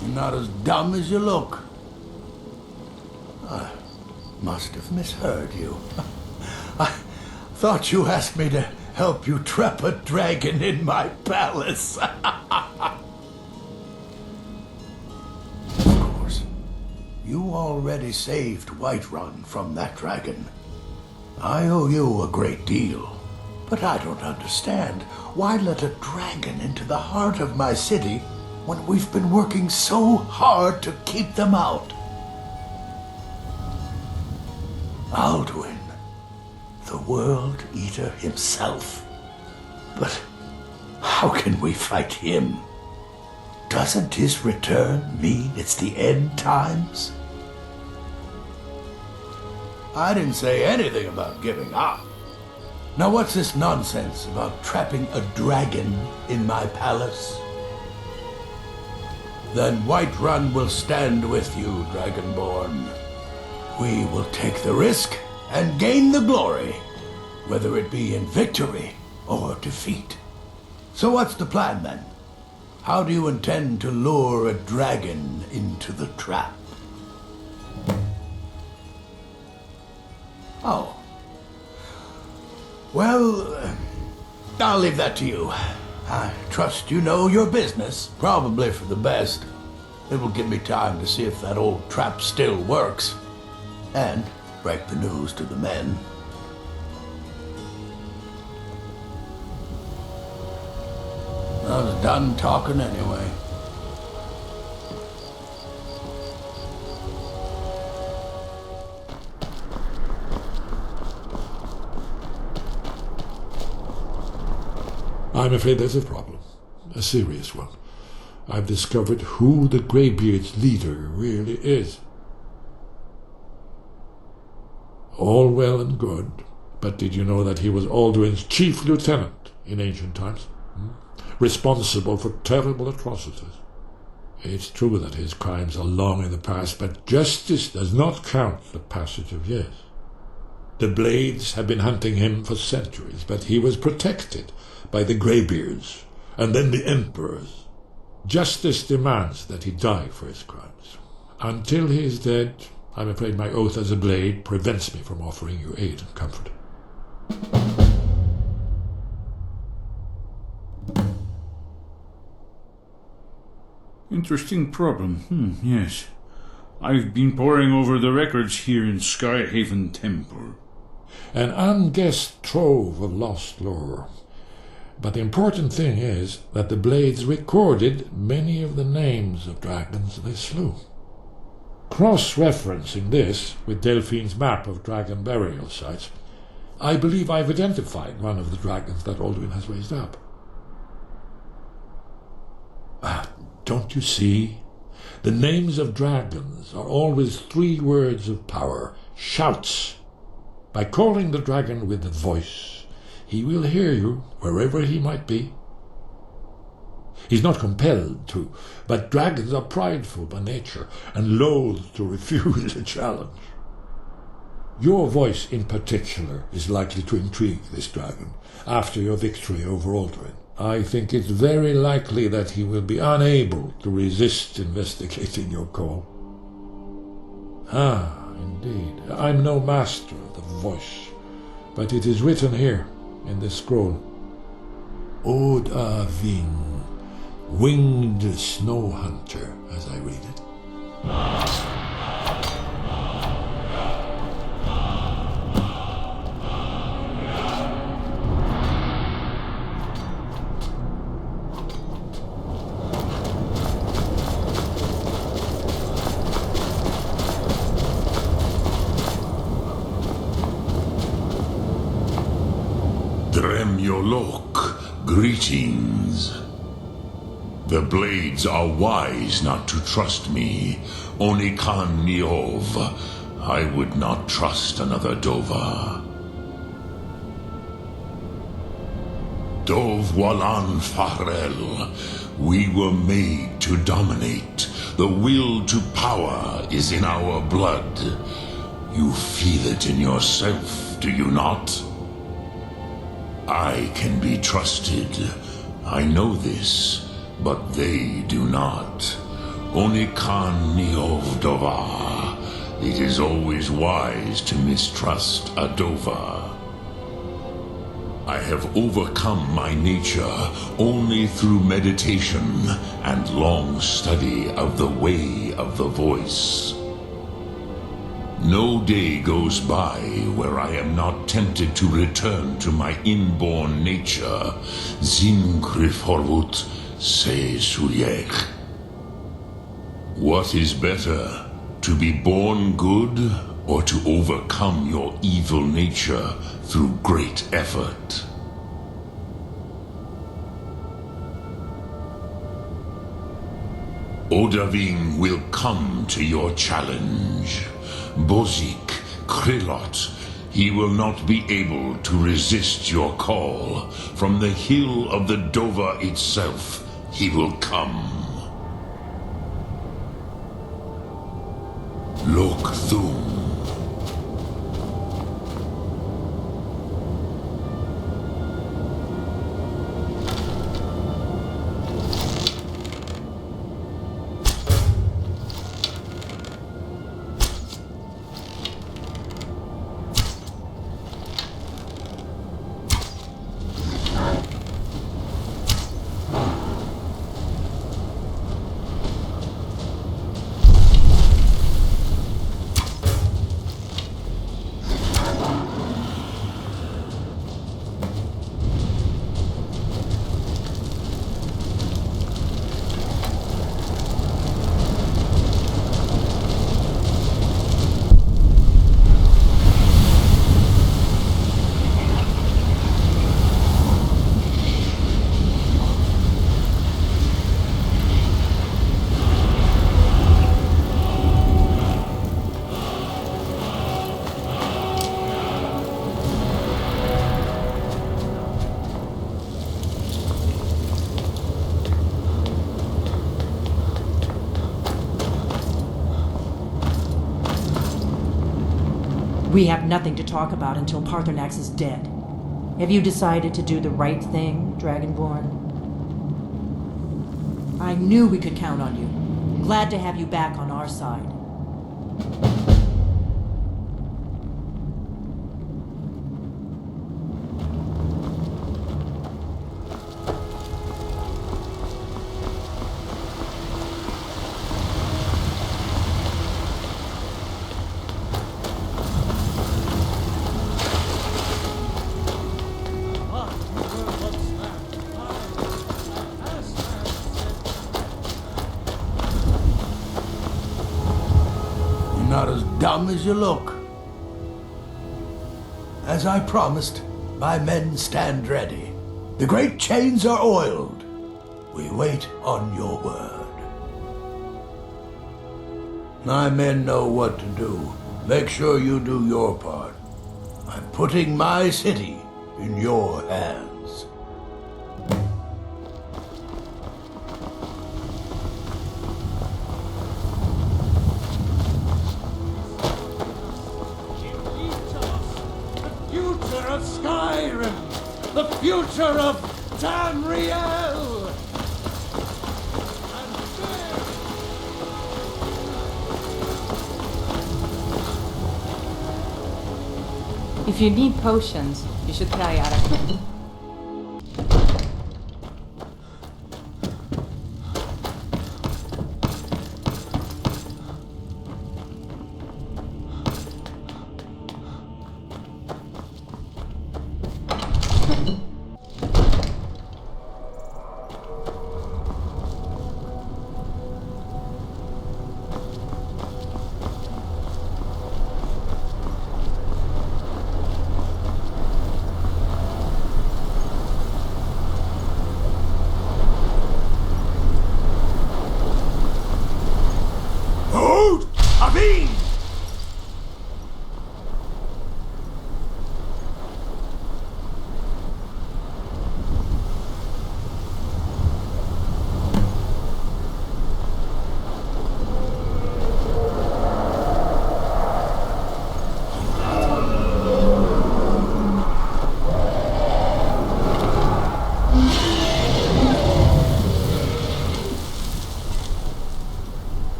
You're not as dumb as you look. I must have misheard you. I thought you asked me to help you trap a dragon in my palace. Of course, you already saved Whiterun from that dragon. I owe you a great deal, but I don't understand. Why let a dragon into the heart of my city when we've been working so hard to keep them out? Alduin, the World Eater himself. But how can we fight him? Doesn't his return mean it's the end times? I didn't say anything about giving up. Now what's this nonsense about trapping a dragon in my palace? Then Whiterun will stand with you, Dragonborn. We will take the risk and gain the glory, whether it be in victory or defeat. So what's the plan then? How do you intend to lure a dragon into the trap? Oh. Well, I'll leave that to you. I trust you know your business, probably for the best. It will give me time to see if that old trap still works, and break the news to the men. I was done talking anyway. I'm afraid there's a problem. A serious one. I've discovered who the Greybeard's leader really is. All well and good, but did you know that he was Alduin's chief lieutenant in ancient times? Responsible for terrible atrocities. It's true that his crimes are long in the past, but justice does not count the passage of years. The Blades have been hunting him for centuries, but he was protected by the Greybeards, and then the Emperors. Justice demands that he die for his crimes. Until he is dead, I'm afraid my oath as a Blade prevents me from offering you aid and comfort. Interesting problem. Yes. I've been poring over the records here in Skyhaven Temple. An unguessed trove of lost lore. But the important thing is that the Blades recorded many of the names of dragons they slew. Cross-referencing this with Delphine's map of dragon burial sites, I believe I've identified one of the dragons that Alduin has raised up. Don't you see? The names of dragons are always 3 words of power, shouts. By calling the dragon with a voice, he will hear you wherever he might be. He's not compelled to, but dragons are prideful by nature and loath to refuse a challenge. Your voice in particular is likely to intrigue this dragon after your victory over Alduin. I think it's very likely that he will be unable to resist investigating your call. Indeed. I'm no master of the voice, but it is written here in this scroll. Od Avin, winged snow hunter, as I read it. Dremyolok, greetings. The Blades are wise not to trust me. Onikan Miov, I would not trust another Dova. Dov Walan Farel, we were made to dominate. The will to power is in our blood. You feel it in yourself, do you not? I can be trusted. I know this, but they do not. Onikan Niovdova. It is always wise to mistrust a Dova. I have overcome my nature only through meditation and long study of the way of the voice. No day goes by where I am not tempted to return to my inborn nature. Zimgriforvut se suyech. What is better, to be born good or to overcome your evil nature through great effort? Odahviing will come to your challenge. Bozik, Krillot, he will not be able to resist your call. From the hill of the Dova itself, he will come. Lokthum. We have nothing to talk about until Paarthurnax is dead. Have you decided to do the right thing, Dragonborn? I knew we could count on you. Glad to have you back on our side. Not as dumb as you look. As I promised, my men stand ready. The great chains are oiled. We wait on your word. My men know what to do. Make sure you do your part. I'm putting my city in your hands. Of Skyrim, the future of Tamriel! If you need potions, you should try Arachne.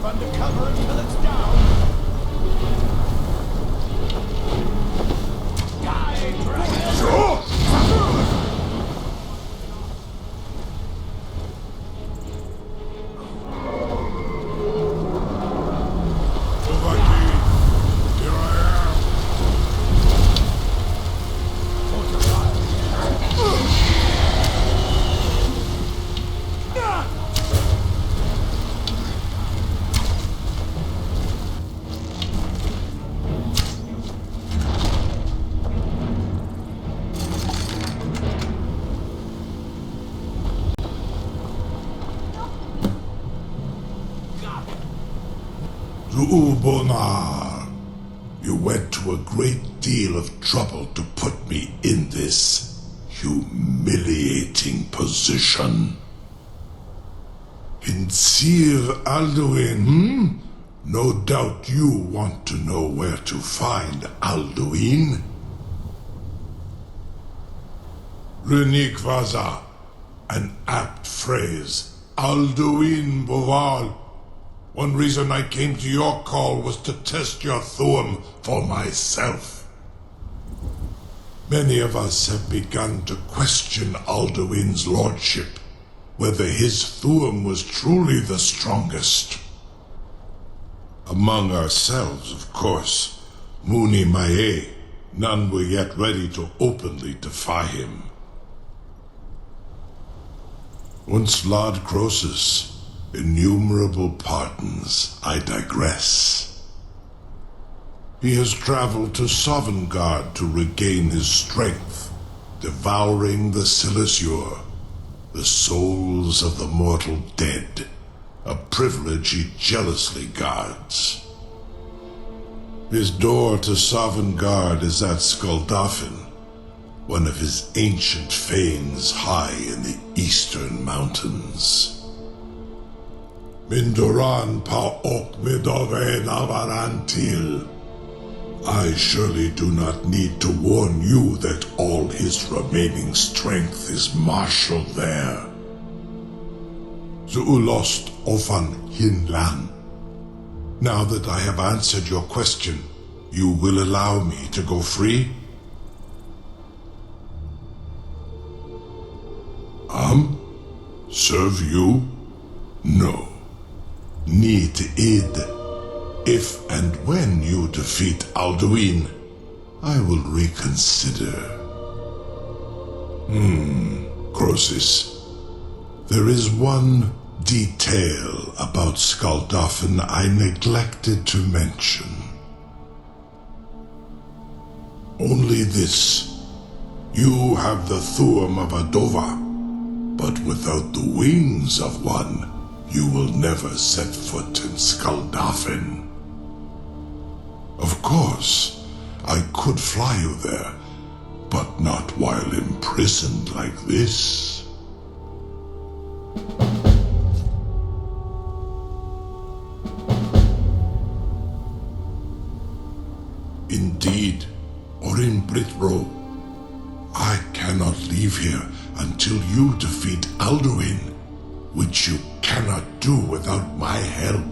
under cover until it's down. Die, dragon! Here I am. Ubonar, you went to a great deal of trouble to put me in this humiliating position. In Sir Alduin, No doubt you want to know where to find Alduin. Renikvaza, an apt phrase. Alduin Boval. One reason I came to your call was to test your Thuum for myself. Many of us have begun to question Alduin's lordship, whether his Thuum was truly the strongest. Among ourselves, of course, Muni Mae, none were yet ready to openly defy him. Once Lord Croesus, innumerable pardons, I digress. He has traveled to Sovngarde to regain his strength, devouring the Silesure, the souls of the mortal dead, a privilege he jealously guards. His door to Sovngarde is at Skuldafn, one of his ancient fanes high in the eastern mountains. Mindoran pa ok midove navarantil. I surely do not need to warn you that all his remaining strength is marshaled there. Zuulost ofan hinlan. Now that I have answered your question, you will allow me to go free? Serve you? No. Need id. If and when you defeat Alduin, I will reconsider. Croesus. There is one detail about Skuldafn I neglected to mention. Only this. You have the Thuum of Adova, but without the wings of one, you will never set foot in Skuldafn. Of course, I could fly you there, but not while imprisoned like this. Indeed, Orin Britbro, I cannot leave here until you defeat Alduin, which you cannot do without my help.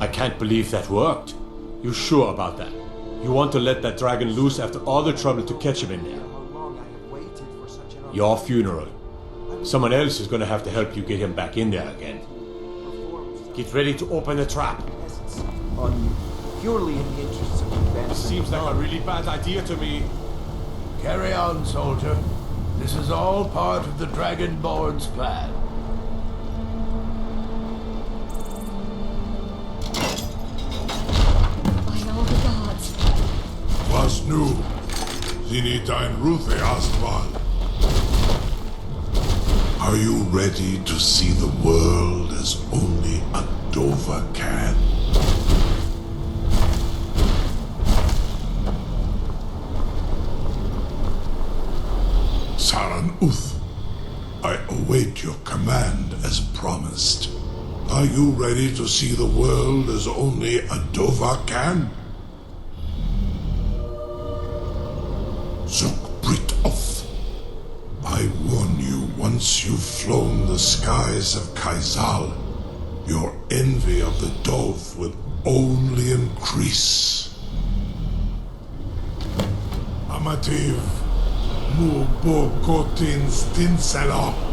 I can't believe that worked. You sure about that? You want to let that dragon loose after all the trouble to catch him in there? Your funeral. Someone else is gonna have to help you get him back in there again. Get ready to open the trap. On you, purely in the interests of advancement. Seems like a really bad idea to me. Carry on, soldier. This is all part of the Dragonborn's plan. By all the gods. Was nu, Zini dein Ruthe Astval. Are you ready to see the world as only Adova can? Saran Uth, I await your command as promised. Are you ready to see the world as only a Dova can? Zuk Brit off. I warn you, once you've flown the skies of Kaizal, your envy of the Dove will only increase. Amativ, mu bo gotin stinsela.